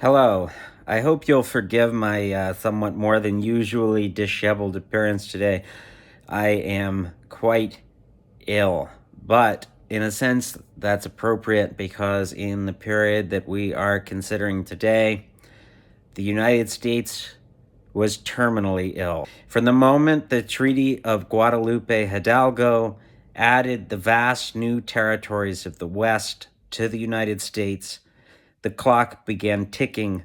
Hello. I hope you'll forgive my somewhat more than usually disheveled appearance today. I am quite ill, but in a sense, that's appropriate because in the period that we are considering today, the United States was terminally ill. From the moment the Treaty of Guadalupe Hidalgo added the vast new territories of the West to the United States, the clock began ticking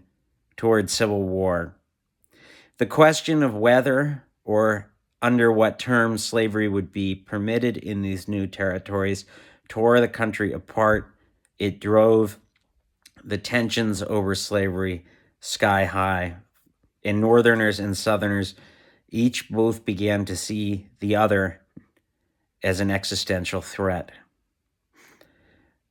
toward civil war. The question of whether or under what terms slavery would be permitted in these new territories tore the country apart. It drove the tensions over slavery sky high. And Northerners and Southerners each both began to see the other as an existential threat.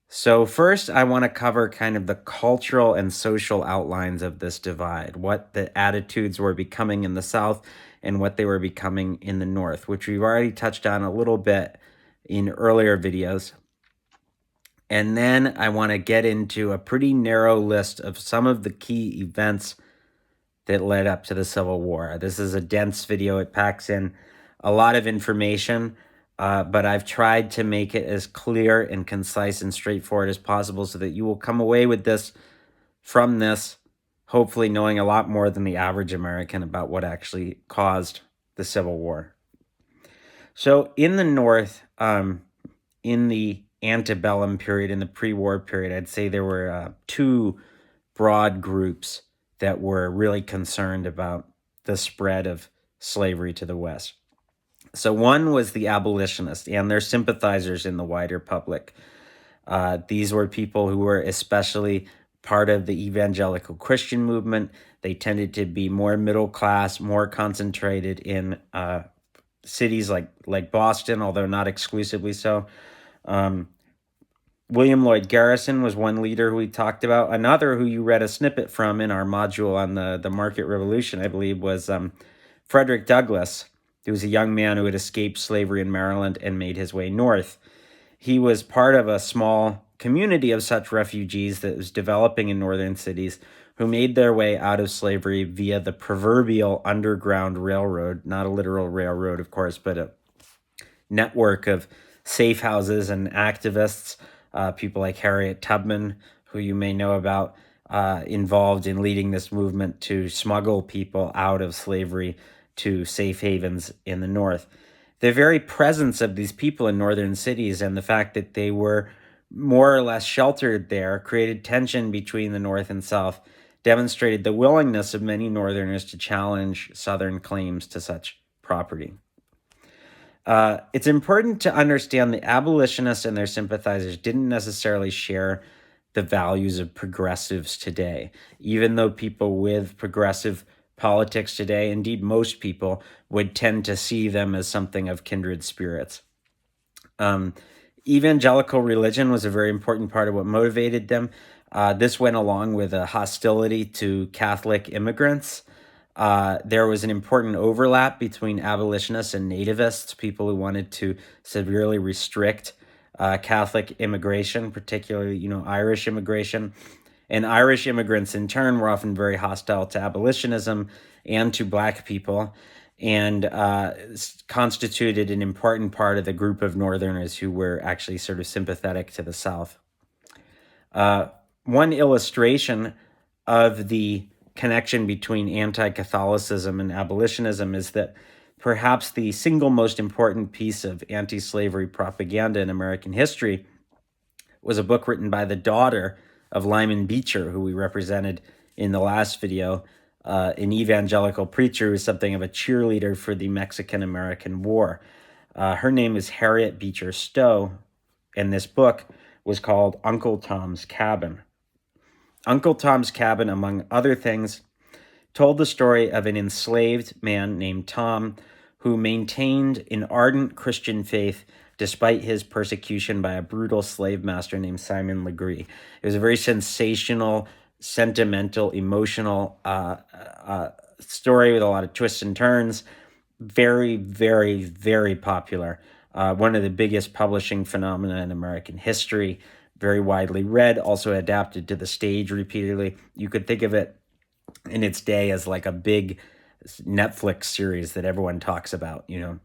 So first, I want to cover kind of the cultural and social outlines of this divide, what the attitudes were becoming in the South and what they were becoming in the North, which we've already touched on a little bit in earlier videos. And then I want to get into a pretty narrow list of some of the key events that led up to the Civil War. This is a dense video. It packs in a lot of information. But I've tried to make it as clear and concise and straightforward as possible so that you will come away with this, from this, hopefully knowing a lot more than the average American about what actually caused the Civil War. So in the North, in the antebellum period, in the pre-war period, I'd say there were two broad groups that were really concerned about the spread of slavery to the West. So one was the abolitionists and their sympathizers in the wider public. These were people who were especially part of the evangelical Christian movement. They tended to be more middle class, more concentrated in cities like Boston, although not exclusively so. William Lloyd Garrison was one leader who we talked about. Another who you read a snippet from in our module on the Market Revolution, I believe, was Frederick Douglass. He was a young man who had escaped slavery in Maryland and made his way north. He was part of a small community of such refugees that was developing in northern cities who made their way out of slavery via the proverbial Underground Railroad, not a literal railroad, of course, but a network of safe houses and activists, people like Harriet Tubman, who you may know about, involved in leading this movement to smuggle people out of slavery to safe havens in the North. The very presence of these people in northern cities and the fact that they were more or less sheltered there created tension between the North and South, demonstrated the willingness of many Northerners to challenge Southern claims to such property. It's important to understand the abolitionists and their sympathizers didn't necessarily share the values of progressives today, even though people with progressive politics today, indeed most people, would tend to see them as something of kindred spirits. Evangelical religion was a very important part of what motivated them. This went along with a hostility to Catholic immigrants. There was an important overlap between abolitionists and nativists, people who wanted to severely restrict Catholic immigration, particularly, Irish immigration. And Irish immigrants, in turn, were often very hostile to abolitionism and to Black people, and constituted an important part of the group of Northerners who were actually sort of sympathetic to the South. One illustration of the connection between anti-Catholicism and abolitionism is that perhaps the single most important piece of anti-slavery propaganda in American history was a book written by the daughter of Lyman Beecher, who we represented in the last video, an evangelical preacher who is something of a cheerleader for the Mexican-American War. Her name is Harriet Beecher Stowe, and this book was called Uncle Tom's Cabin. Uncle Tom's Cabin, among other things, told the story of an enslaved man named Tom who maintained an ardent Christian faith despite his persecution by a brutal slave master named Simon Legree. It was a very sensational, sentimental, emotional story with a lot of twists and turns. Very, very, very popular. One of the biggest publishing phenomena in American history. very widely read, also adapted to the stage repeatedly. You could think of it in its day as like a big Netflix series that everyone talks about, you know.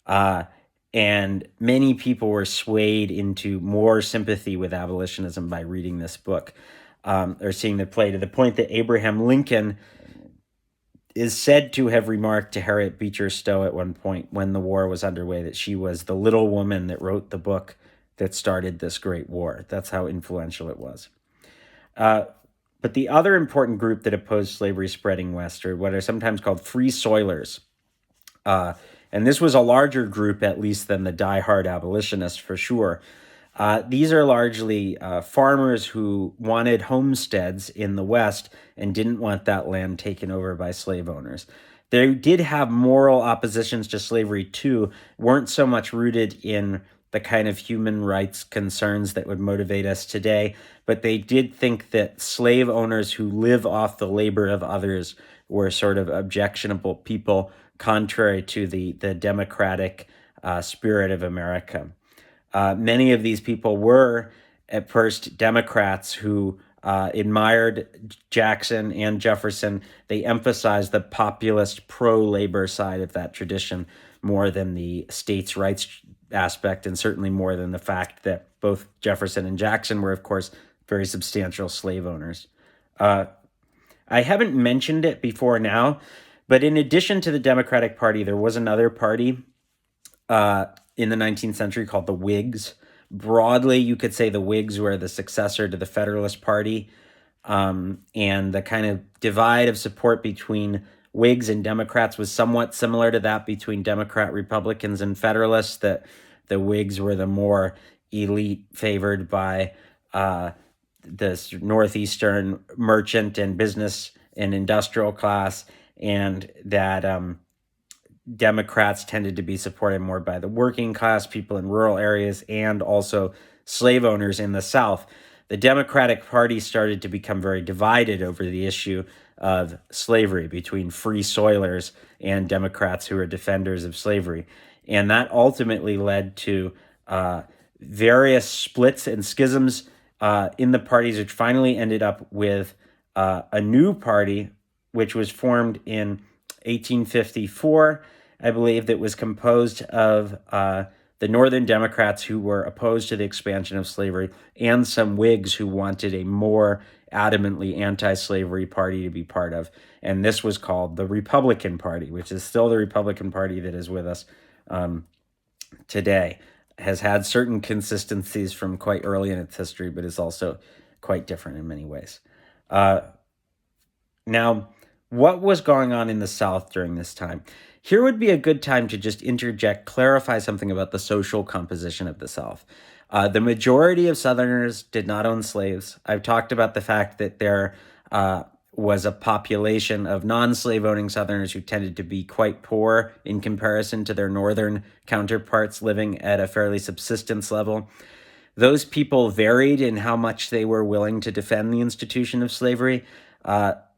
Uh, and many people were swayed into more sympathy with abolitionism by reading this book, or seeing the play, to the point that Abraham Lincoln is said to have remarked to Harriet Beecher Stowe at one point when the war was underway that she was the little woman that wrote the book that started this great war. That's how influential it was. Uh, but the other important group that opposed slavery spreading west are what are sometimes called free soilers. Uh, and this was a larger group, at least, than the diehard abolitionists, for sure. These are largely farmers who wanted homesteads in the West and didn't want that land taken over by slave owners. They did have moral oppositions to slavery too, weren't so much rooted in the kind of human rights concerns that would motivate us today, but they did think that slave owners who live off the labor of others were sort of objectionable people, contrary to the democratic spirit of America. Many of these people were at first Democrats who admired Jackson and Jefferson. They emphasized the populist pro-labor side of that tradition more than the states' rights aspect, and certainly more than the fact that both Jefferson and Jackson were, of course, very substantial slave owners. Uh, I haven't mentioned it before now, but in addition to the Democratic Party, there was another party uh, in the 19th century called the Whigs. Broadly, you could say the Whigs were the successor to the Federalist Party, and the kind of divide of support between Whigs and Democrats was somewhat similar to that between Democrat Republicans and Federalists, that the Whigs were the more elite, favored by the Northeastern merchant and business and industrial class, and that Democrats tended to be supported more by the working class, people in rural areas, and also slave owners in the South. The Democratic Party started to become very divided over the issue of slavery between free soilers and Democrats who are defenders of slavery. And that ultimately led to various splits and schisms in the parties, which finally ended up with a new party, which was formed in 1854, I believe, that was composed of the Northern Democrats who were opposed to the expansion of slavery and some Whigs who wanted a more adamantly anti-slavery party to be part of. And this was called the Republican Party, which is still the Republican Party that is with us today. Has had certain consistencies from quite early in its history, but is also quite different in many ways. Now, what was going on in the South during this time? Here would be a good time to just interject, clarify something about the social composition of the South. The majority of Southerners did not own slaves. I've talked about the fact that there was a population of non-slave owning Southerners who tended to be quite poor in comparison to their Northern counterparts living at a fairly subsistence level. Those people varied in how much they were willing to defend the institution of slavery.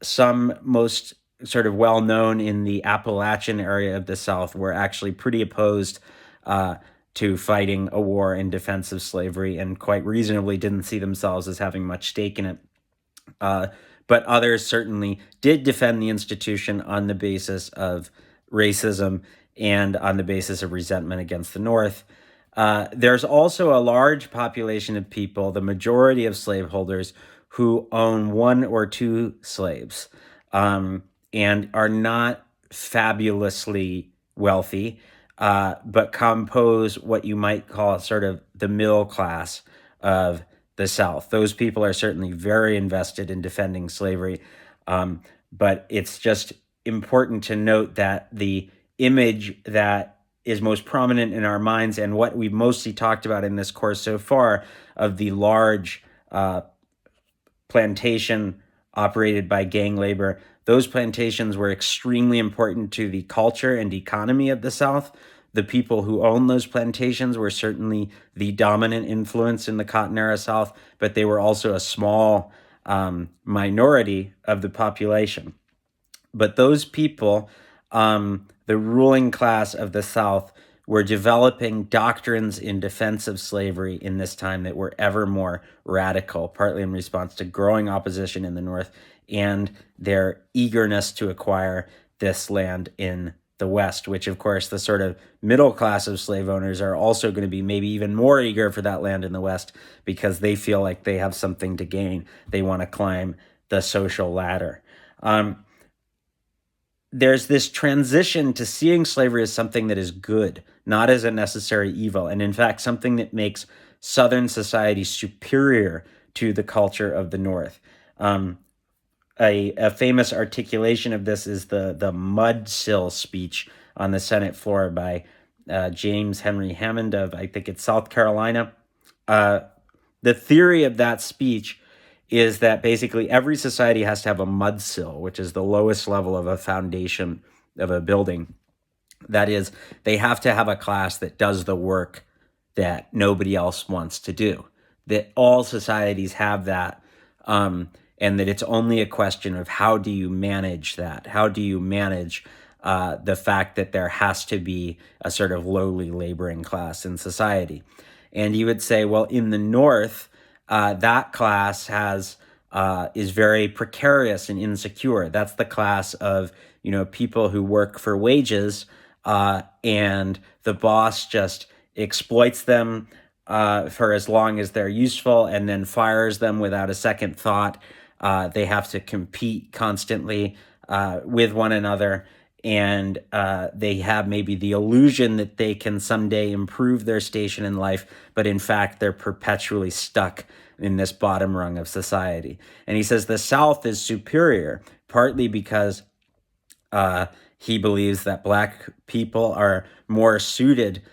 Some most sort of well known in the Appalachian area of the South were actually pretty opposed to fighting a war in defense of slavery, and quite reasonably didn't see themselves as having much stake in it. But others certainly did defend the institution on the basis of racism and on the basis of resentment against the North. There's also a large population of people, the majority of slaveholders, who own one or two slaves and are not fabulously wealthy, but compose what you might call sort of the middle class of the South. Those people are certainly very invested in defending slavery, but it's just important to note that the image that is most prominent in our minds, and what we've mostly talked about in this course so far, of the large plantation operated by gang labor, those plantations were extremely important to the culture and economy of the South. The people who owned those plantations were certainly the dominant influence in the Cotton Era South, but they were also a small minority of the population. But those people, the ruling class of the South, were developing doctrines in defense of slavery in this time that were ever more radical, partly in response to growing opposition in the North and their eagerness to acquire this land in the West, which, of course, the sort of middle class of slave owners are also going to be maybe even more eager for that land in the West because they feel like they have something to gain. They want to climb the social ladder. There's this transition to seeing slavery as something that is good, not as a necessary evil, and in fact, something that makes Southern society superior to the culture of the North. Um, a famous articulation of this is the Mudsill speech on the Senate floor by James Henry Hammond of, I think it's South Carolina. The theory of that speech is that basically every society has to have a mudsill, which is the lowest level of a foundation of a building. That is, they have to have a class that does the work that nobody else wants to do. That all societies have that, and that it's only a question of how do you manage that? How do you manage the fact that there has to be a sort of lowly laboring class in society? And you would say, well, in the North, that class is very precarious and insecure. That's the class of people who work for wages, and the boss just exploits them for as long as they're useful, and then fires them without a second thought. They have to compete constantly with one another, and they have maybe the illusion that they can someday improve their station in life, but in fact, they're perpetually stuck in this bottom rung of society. And he says the South is superior, partly because he believes that Black people are more suited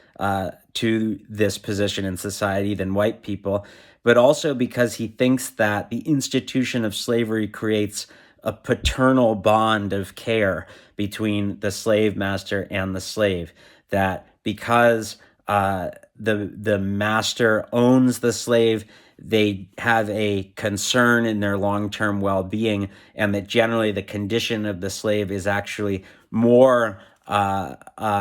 to this position in society than white people, but also because he thinks that the institution of slavery creates a paternal bond of care between the slave master and the slave, that because the master owns the slave, they have a concern in their long-term well-being, and that generally the condition of the slave is actually more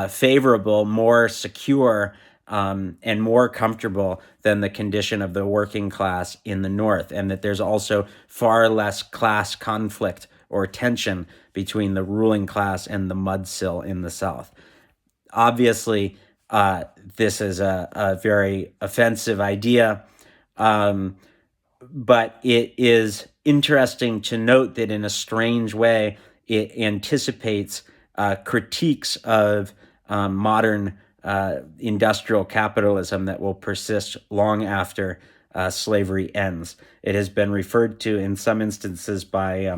favorable, more secure, and more comfortable than the condition of the working class in the North, and that there's also far less class conflict or tension between the ruling class and the mudsill in the South. Obviously, this is a very offensive idea, but it is interesting to note that in a strange way, it anticipates critiques of modern industrial capitalism that will persist long after slavery ends. It has been referred to in some instances by,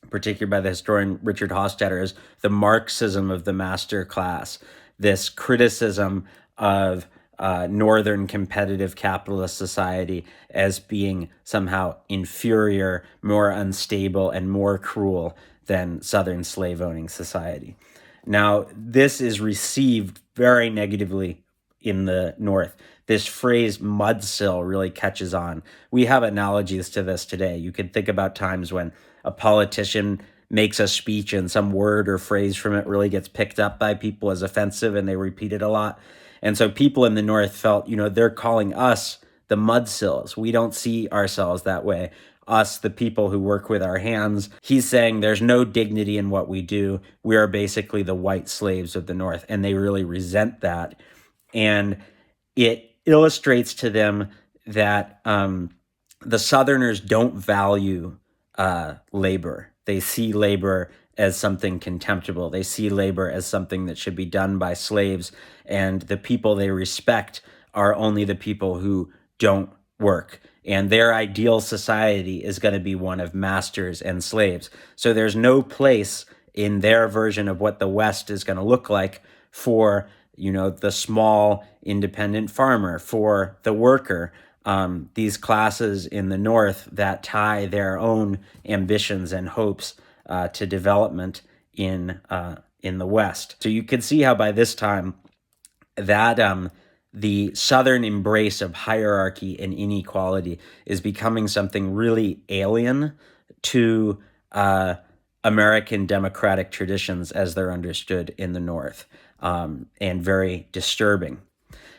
particularly by the historian Richard Hofstadter, as the Marxism of the master class, this criticism of northern competitive capitalist society as being somehow inferior, more unstable, and more cruel than southern slave-owning society. Now, this is received very negatively in the North. This phrase mudsill really catches on. We have analogies to this today. You could think about times when a politician makes a speech and some word or phrase from it really gets picked up by people as offensive and they repeat it a lot. And so people in the North felt, they're calling us the mudsills. We don't see ourselves that way. Us, the people who work with our hands. He's saying there's no dignity in what we do. We are basically the white slaves of the North, and they really resent that. And it illustrates to them that the Southerners don't value labor. They see labor as something contemptible. They see labor as something that should be done by slaves, and the people they respect are only the people who don't work. And their ideal society is going to be one of masters and slaves. So there's no place in their version of what the West is going to look like for, the small independent farmer, for the worker, these classes in the North that tie their own ambitions and hopes to development in the West. So you can see how by this time that the Southern embrace of hierarchy and inequality is becoming something really alien to American democratic traditions as they're understood in the North. and very disturbing.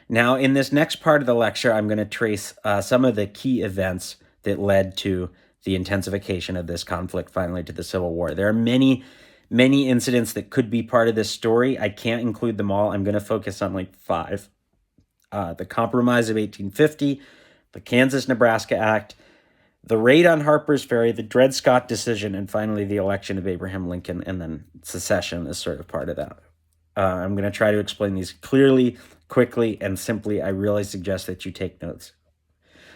Now, in this next part of the lecture, I'm going to trace some of the key events that led to the intensification of this conflict, finally to the Civil War. There are many, many incidents that could be part of this story. I can't include them all. I'm going to focus on like 5. The Compromise of 1850, the Kansas-Nebraska Act, the raid on Harper's Ferry, the Dred Scott decision, and finally the election of Abraham Lincoln, and then secession is sort of part of that. I'm going to try to explain these clearly, quickly, and simply. I really suggest that you take notes.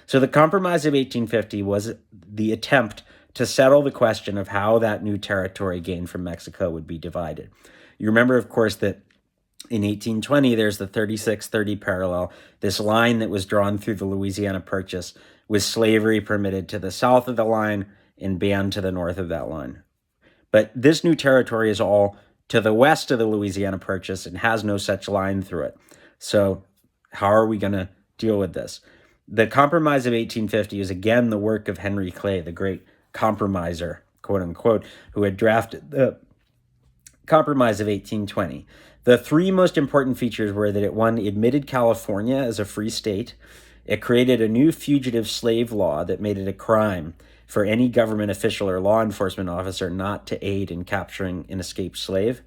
So the Compromise of 1850 was the attempt to settle the question of how that new territory gained from Mexico would be divided. You remember, of course, that in 1820, there's the 3630 parallel, this line that was drawn through the Louisiana Purchase, with slavery permitted to the south of the line and banned to the north of that line. But this new territory is all to the west of the Louisiana Purchase and has no such line through it. So how are we going to deal with this? The Compromise of 1850 is again the work of Henry Clay, the great compromiser, quote unquote, who had drafted the Compromise of 1820. The 3 most important features were that it, 1, admitted California as a free state. It created a new fugitive slave law that made it a crime for any government official or law enforcement officer not to aid in capturing an escaped slave.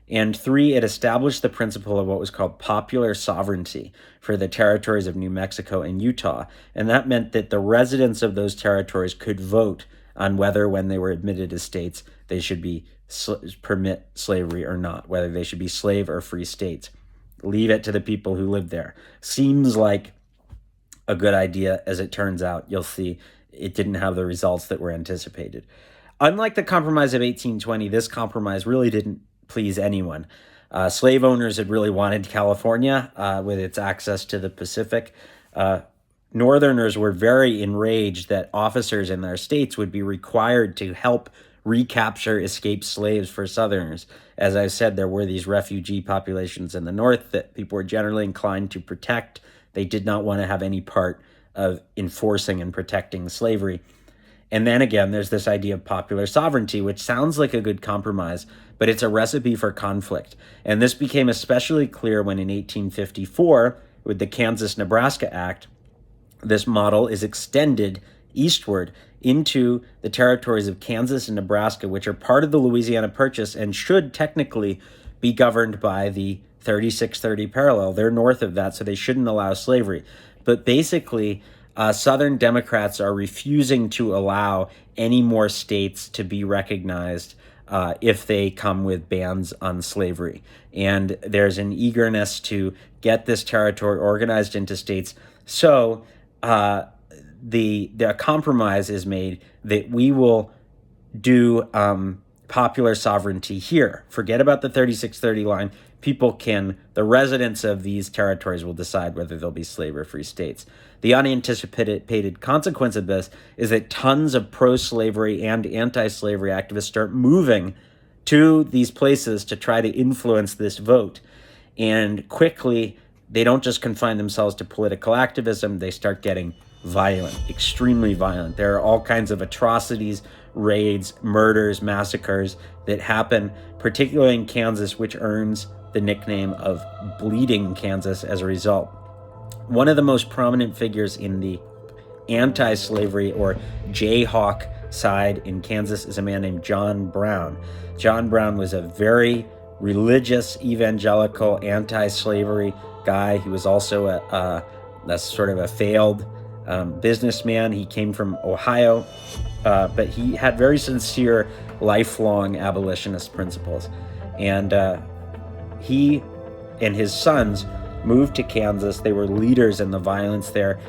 And 3, it established the principle of what was called popular sovereignty for the territories of New Mexico and Utah. And that meant that the residents of those territories could vote on whether, when they were admitted as states, they should be permit slavery or not, whether they should be slave or free states. Leave it to the people who live there. Seems like a good idea. As it turns out, you'll see it didn't have the results that were anticipated. Unlike the Compromise of 1820, this compromise really didn't please anyone. Slave owners had really wanted California with its access to the Pacific. Northerners were very enraged that officers in their states would be required to help recapture escaped slaves for Southerners. As I said, there were these refugee populations in the North that people were generally inclined to protect. They did not want to have any part of enforcing and protecting slavery. And then again, there's this idea of popular sovereignty, which sounds like a good compromise, but it's a recipe for conflict. And this became especially clear when in 1854, with the Kansas-Nebraska Act, this model is extended eastward into the territories of Kansas and Nebraska, which are part of the Louisiana Purchase and should technically be governed by the 3630 parallel. They're north of that, so they shouldn't allow slavery. But basically, Southern Democrats are refusing to allow any more states to be recognized if they come with bans on slavery. And there's an eagerness to get this territory organized into states. So the compromise is made that we will do popular sovereignty here. Forget about the 3630 line. The residents of these territories will decide whether they'll be slave or free states. The unanticipated consequence of this is that tons of pro-slavery and anti-slavery activists start moving to these places to try to influence this vote. And quickly, they don't just confine themselves to political activism, they start getting violent, extremely violent. There are all kinds of atrocities, raids, murders, massacres that happen, particularly in Kansas, which earns the nickname of Bleeding Kansas as a result. One of the most prominent figures in the anti-slavery or Jayhawk side in Kansas is a man named John Brown. John Brown was a very religious, evangelical, anti-slavery guy. He was also a sort of a failed businessman. He came from Ohio, but he had very sincere, lifelong abolitionist principles. And he and his sons moved to Kansas. They were leaders in the violence there.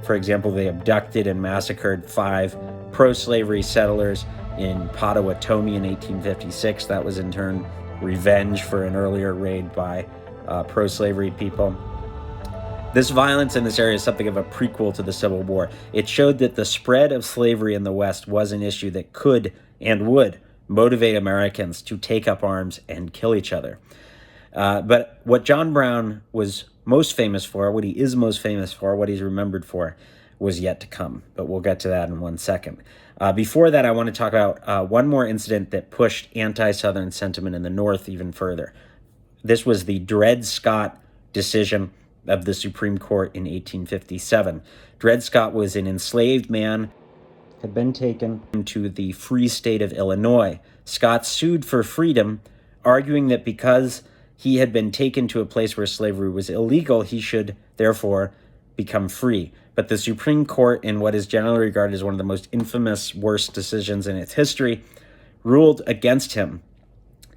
For example, they abducted and massacred 5 pro-slavery settlers in Potawatomi in 1856. That was in turn revenge for an earlier raid by pro-slavery people. This violence in this area is something of a prequel to the Civil War. It showed that the spread of slavery in the West was an issue that could and would motivate Americans to take up arms and kill each other. But what John Brown was most famous for, what he is most famous for, what he's remembered for, was yet to come. But we'll get to that in 1 second. Before that, I want to talk about one more incident that pushed anti-Southern sentiment in the North even further. This was the Dred Scott decision of the Supreme Court in 1857. Dred Scott was an enslaved man, had been taken to the free state of Illinois. Scott sued for freedom, arguing that because he had been taken to a place where slavery was illegal, he should therefore become free. But the Supreme Court, in what is generally regarded as one of the most infamous, worst decisions in its history, ruled against him.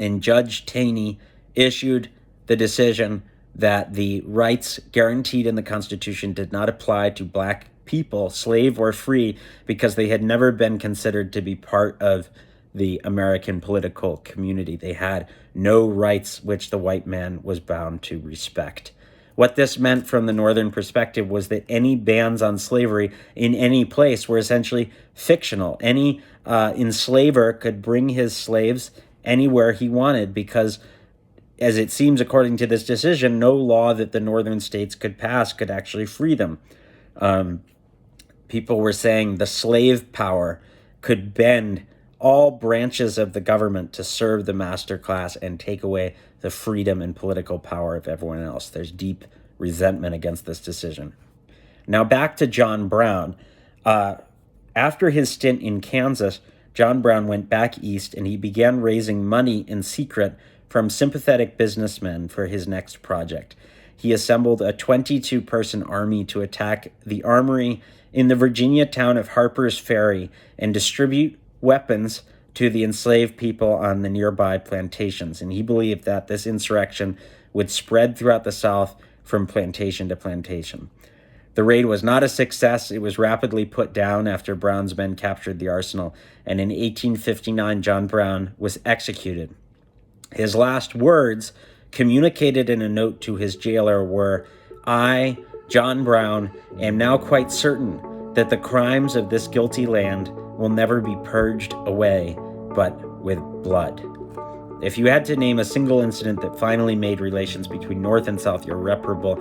And Judge Taney issued the decision that the rights guaranteed in the Constitution did not apply to black people, slave or free, because they had never been considered to be part of the American political community. They had no rights which the white man was bound to respect. What this meant from the Northern perspective was that any bans on slavery in any place were essentially fictional. Any enslaver could bring his slaves anywhere he wanted because, as it seems according to this decision, no law that the northern states could pass could actually free them. People were saying the slave power could bend all branches of the government to serve the master class and take away the freedom and political power of everyone else. There's deep resentment against this decision. Now back to John Brown. After his stint in Kansas, John Brown went back east and he began raising money in secret from sympathetic businessmen for his next project. He assembled a 22-person army to attack the armory in the Virginia town of Harper's Ferry and distribute weapons to the enslaved people on the nearby plantations. And he believed that this insurrection would spread throughout the South from plantation to plantation. The raid was not a success. It was rapidly put down after Brown's men captured the arsenal, and in 1859, John Brown was executed. His last words, communicated in a note to his jailer, were, "I, John Brown, am now quite certain that the crimes of this guilty land will never be purged away, but with blood." If you had to name a single incident that finally made relations between North and South irreparable,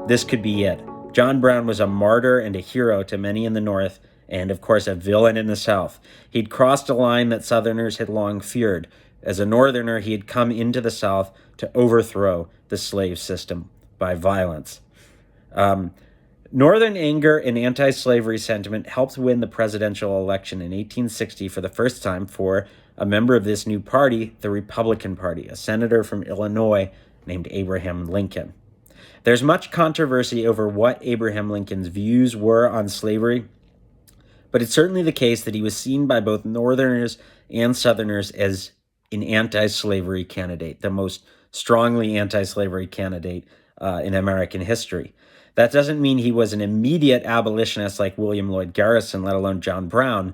this could be it. John Brown was a martyr and a hero to many in the North, and of course a villain in the South. He'd crossed a line that Southerners had long feared. As a Northerner, he had come into the South to overthrow the slave system by violence. Northern anger and anti-slavery sentiment helped win the presidential election in 1860 for the first time for a member of this new party, the Republican Party, a senator from Illinois named Abraham Lincoln. There's much controversy over what Abraham Lincoln's views were on slavery, but it's certainly the case that he was seen by both Northerners and Southerners as an anti-slavery candidate, the most strongly anti-slavery candidate in American history. That doesn't mean he was an immediate abolitionist like William Lloyd Garrison, let alone John Brown,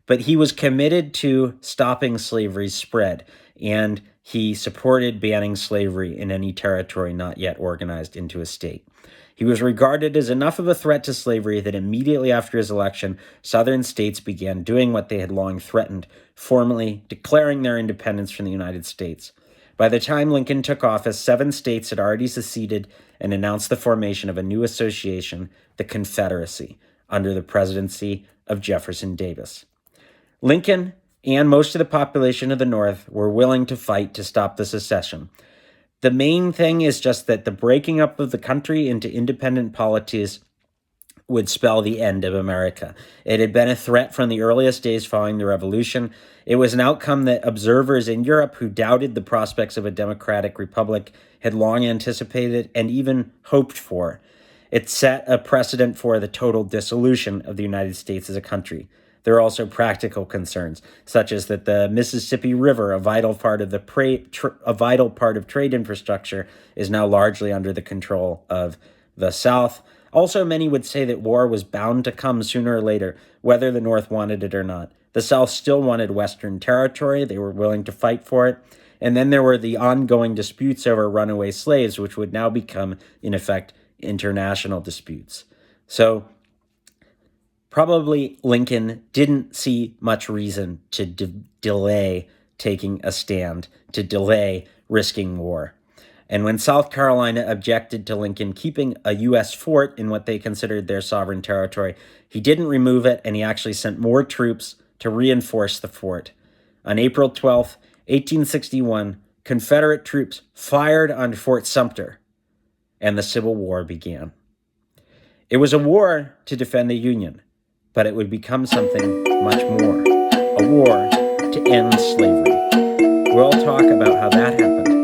but he was committed to stopping slavery's spread, and he supported banning slavery in any territory not yet organized into a state. He was regarded as enough of a threat to slavery that immediately after his election, Southern states began doing what they had long threatened, formally declaring their independence from the United States. By the time Lincoln took office, 7 states had already seceded and announced the formation of a new association, the Confederacy, under the presidency of Jefferson Davis. Lincoln and most of the population of the North were willing to fight to stop the secession. The main thing is just that the breaking up of the country into independent polities would spell the end of America. It had been a threat from the earliest days following the Revolution. It was an outcome that observers in Europe who doubted the prospects of a democratic republic had long anticipated and even hoped for. It set a precedent for the total dissolution of the United States as a country. There are also practical concerns, such as that the Mississippi River, a vital part of trade infrastructure, is now largely under the control of the South. Also, many would say that war was bound to come sooner or later, whether the North wanted it or not. The South still wanted Western territory. They were willing to fight for it. And then there were the ongoing disputes over runaway slaves, which would now become, in effect, international disputes. So probably Lincoln didn't see much reason to delay taking a stand, to delay risking war. And when South Carolina objected to Lincoln keeping a U.S. fort in what they considered their sovereign territory, he didn't remove it, and he actually sent more troops to reinforce the fort. On April 12, 1861, Confederate troops fired on Fort Sumter, and the Civil War began. It was a war to defend the Union, but it would become something much more, a war to end slavery. We'll talk about how that happened